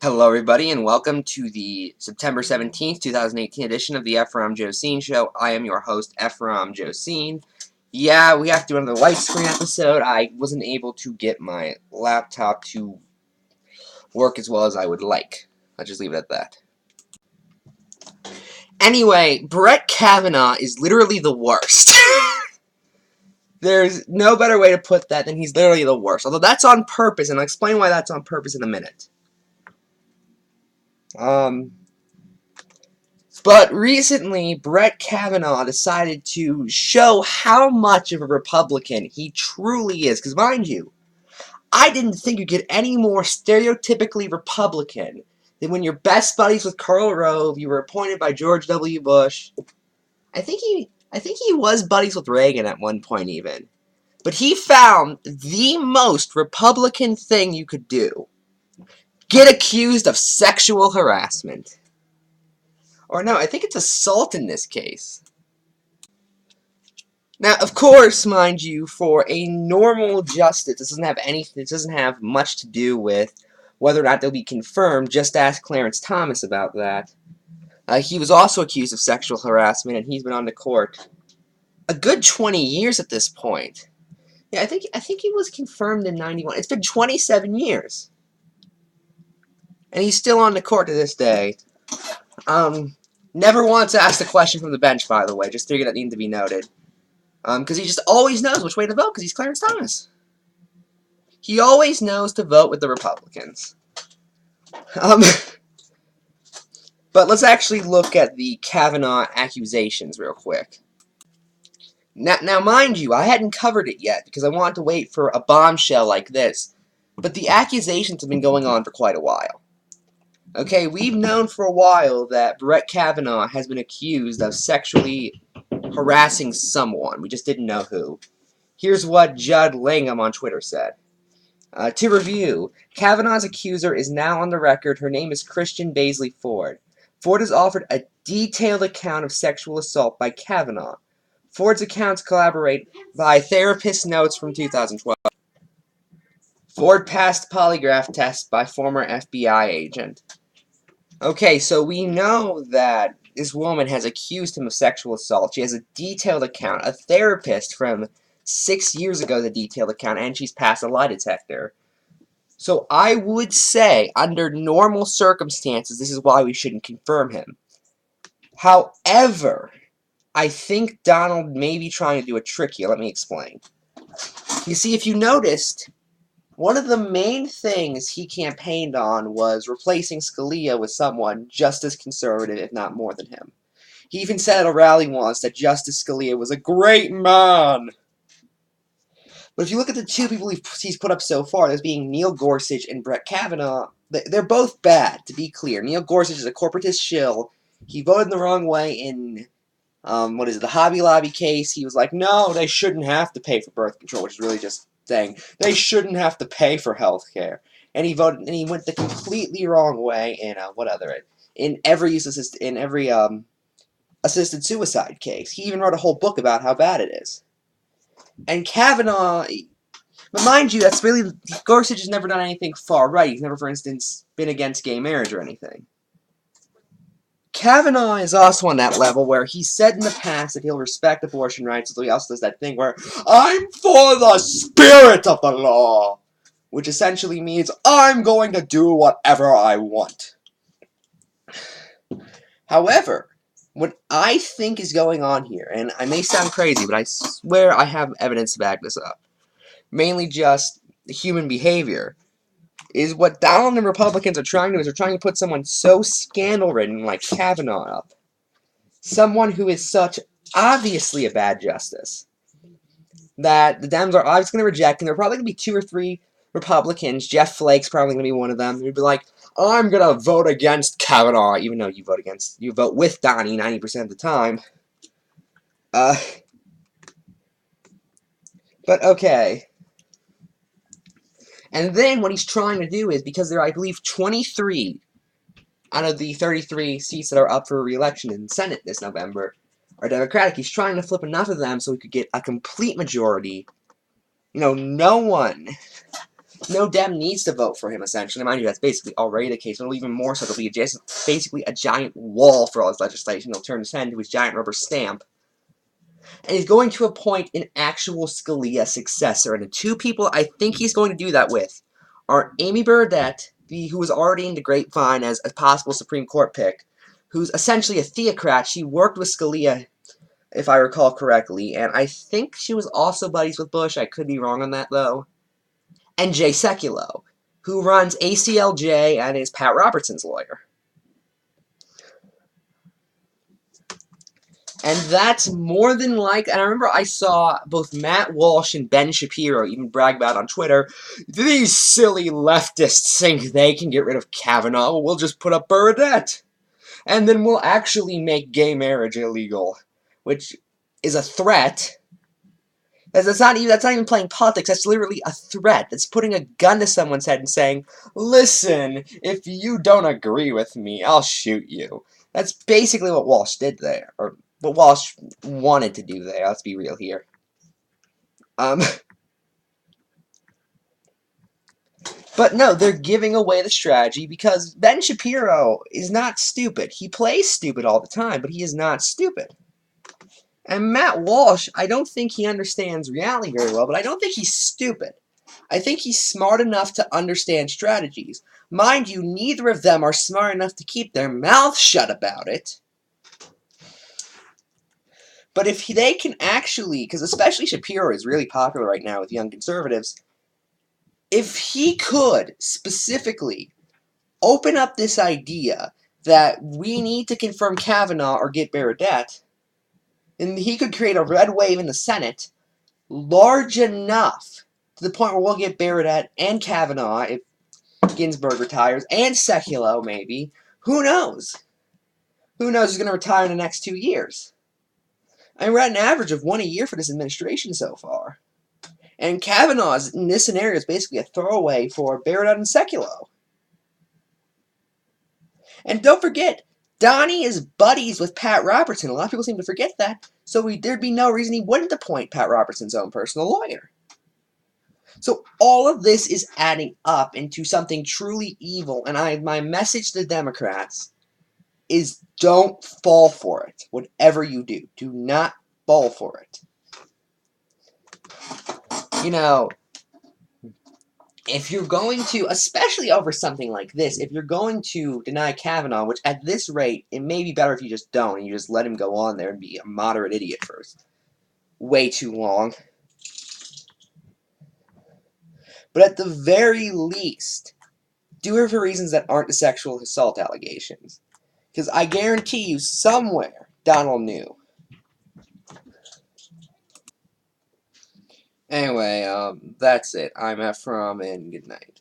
Hello, everybody, and welcome to the September 17th, 2018 edition of the Ephrom Josine Show. I am your host, Ephrom Josine. Yeah, we have to do another widescreen episode. I wasn't able to get my laptop to work as well as I would like. I'll just leave it at that. Anyway, Brett Kavanaugh is literally the worst. There's no better way to put that than he's literally the worst. Although that's on purpose, and I'll explain why that's on purpose in a minute. But recently, Brett Kavanaugh decided to show how much of a Republican he truly is. Because mind you, I didn't think you'd get any more stereotypically Republican than when you're best buddies with Karl Rove, you were appointed by George W. Bush. I think he was buddies with Reagan at one point even. But he found the most Republican thing you could do. Get accused of sexual harassment. Or no, I think it's assault in this case. Now, of course, mind you, for a normal justice, it doesn't have much to do with whether or not they'll be confirmed. Just ask Clarence Thomas about that. He was also accused of sexual harassment, and he's been on the court a good 20 years at this point. Yeah, I think he was confirmed in 91. It's been 27 years. And he's still on the court to this day. Never once asked a question from the bench, by the way. Just figured that needed to be noted. Because he just always knows which way to vote, because he's Clarence Thomas. He always knows to vote with the Republicans. But let's actually look at the Kavanaugh accusations real quick. Now, mind you, I hadn't covered it yet, because I wanted to wait for a bombshell like this. But the accusations have been going on for quite a while. Okay, we've known for a while that Brett Kavanaugh has been accused of sexually harassing someone. We just didn't know who. Here's what Judd Langham on Twitter said. To review, Kavanaugh's accuser is now on the record. Her name is Christian Baisley Ford. Ford has offered a detailed account of sexual assault by Kavanaugh. Ford's accounts collaborate by therapist notes from 2012. Ford passed polygraph test by former FBI agent. Okay, so we know that this woman has accused him of sexual assault. She has a detailed account. A therapist from 6 years ago, the detailed account, and she's passed a lie detector. So I would say, under normal circumstances, this is why we shouldn't confirm him. However, I think Donald may be trying to do a trick here. Let me explain. You see, if you noticed, one of the main things he campaigned on was replacing Scalia with someone just as conservative, if not more than him. He even said at a rally once that Justice Scalia was a great man. But if you look at the two people he's put up so far, there's being Neil Gorsuch and Brett Kavanaugh, they're both bad, to be clear. Neil Gorsuch is a corporatist shill. He voted the wrong way in, the Hobby Lobby case. He was like, no, they shouldn't have to pay for birth control, which is really just saying they shouldn't have to pay for health care. And he went the completely wrong way in every assisted suicide case. He even wrote a whole book about how bad it is. And Kavanaugh, but mind you, Gorsuch has never done anything far right. He's never, for instance, been against gay marriage or anything. Kavanaugh is also on that level where he said in the past that he'll respect abortion rights, although he also does that thing where, I'm for the spirit of the law, which essentially means I'm going to do whatever I want. However, what I think is going on here, and I may sound crazy, but I swear I have evidence to back this up, mainly just human behavior, is what Donald and Republicans are trying to do is they're trying to put someone so scandal-ridden like Kavanaugh up. Someone who is such obviously a bad justice that the Dems are obviously going to reject, and there are probably going to be 2 or 3 Republicans. Jeff Flake's probably going to be one of them. Who'd be like, I'm going to vote against Kavanaugh, even though you vote with Donnie 90% of the time. But okay. And then what he's trying to do is, because there are, I believe, 23 out of the 33 seats that are up for re-election in the Senate this November are Democratic, he's trying to flip enough of them so he could get a complete majority. No one no Dem needs to vote for him, essentially. Mind you, that's basically already the case. It'll even more so. It'll be basically a giant wall for all his legislation. He'll turn his head into his giant rubber stamp. And he's going to appoint an actual Scalia successor. And the two people I think he's going to do that with are Amy Burdett, who was already in the grapevine as a possible Supreme Court pick, who's essentially a theocrat. She worked with Scalia, if I recall correctly, and I think she was also buddies with Bush. I could be wrong on that, though. And Jay Sekulow, who runs ACLJ and is Pat Robertson's lawyer. And that's more than like, and I remember I saw both Matt Walsh and Ben Shapiro even brag about on Twitter, these silly leftists think they can get rid of Kavanaugh, well, we'll just put up Burdett. And then we'll actually make gay marriage illegal, which is a threat. That's not even playing politics, that's literally a threat. That's putting a gun to someone's head and saying, listen, if you don't agree with me, I'll shoot you. That's basically what Walsh did there, or what Walsh wanted to do there, let's be real here. But no, they're giving away the strategy because Ben Shapiro is not stupid. He plays stupid all the time, but he is not stupid. And Matt Walsh, I don't think he understands reality very well, but I don't think he's stupid. I think he's smart enough to understand strategies. Mind you, neither of them are smart enough to keep their mouths shut about it. But if they can actually, because especially Shapiro is really popular right now with young conservatives, if he could specifically open up this idea that we need to confirm Kavanaugh or get Burdett, and he could create a red wave in the Senate large enough to the point where we'll get Burdett and Kavanaugh if Ginsburg retires, and Sekulow maybe. Who knows? Who knows who's going to retire in the next 2 years? I mean, we're at an average of 1 a year for this administration so far. And Kavanaugh, in this scenario, is basically a throwaway for Burdett and Sekulow. And don't forget, Donnie is buddies with Pat Robertson. A lot of people seem to forget that. So there'd be no reason he wouldn't appoint Pat Robertson's own personal lawyer. So all of this is adding up into something truly evil. And my message to the Democrats is don't fall for it. Whatever you do, do not fall for it. You know, if you're going to, especially over something like this, if you're going to deny Kavanaugh, which at this rate, it may be better if you just don't, and you just let him go on there and be a moderate idiot for way too long. But at the very least, do it for reasons that aren't the sexual assault allegations. Because I guarantee you, somewhere, Donald knew. Anyway, that's it. I'm Ephrom, and good night.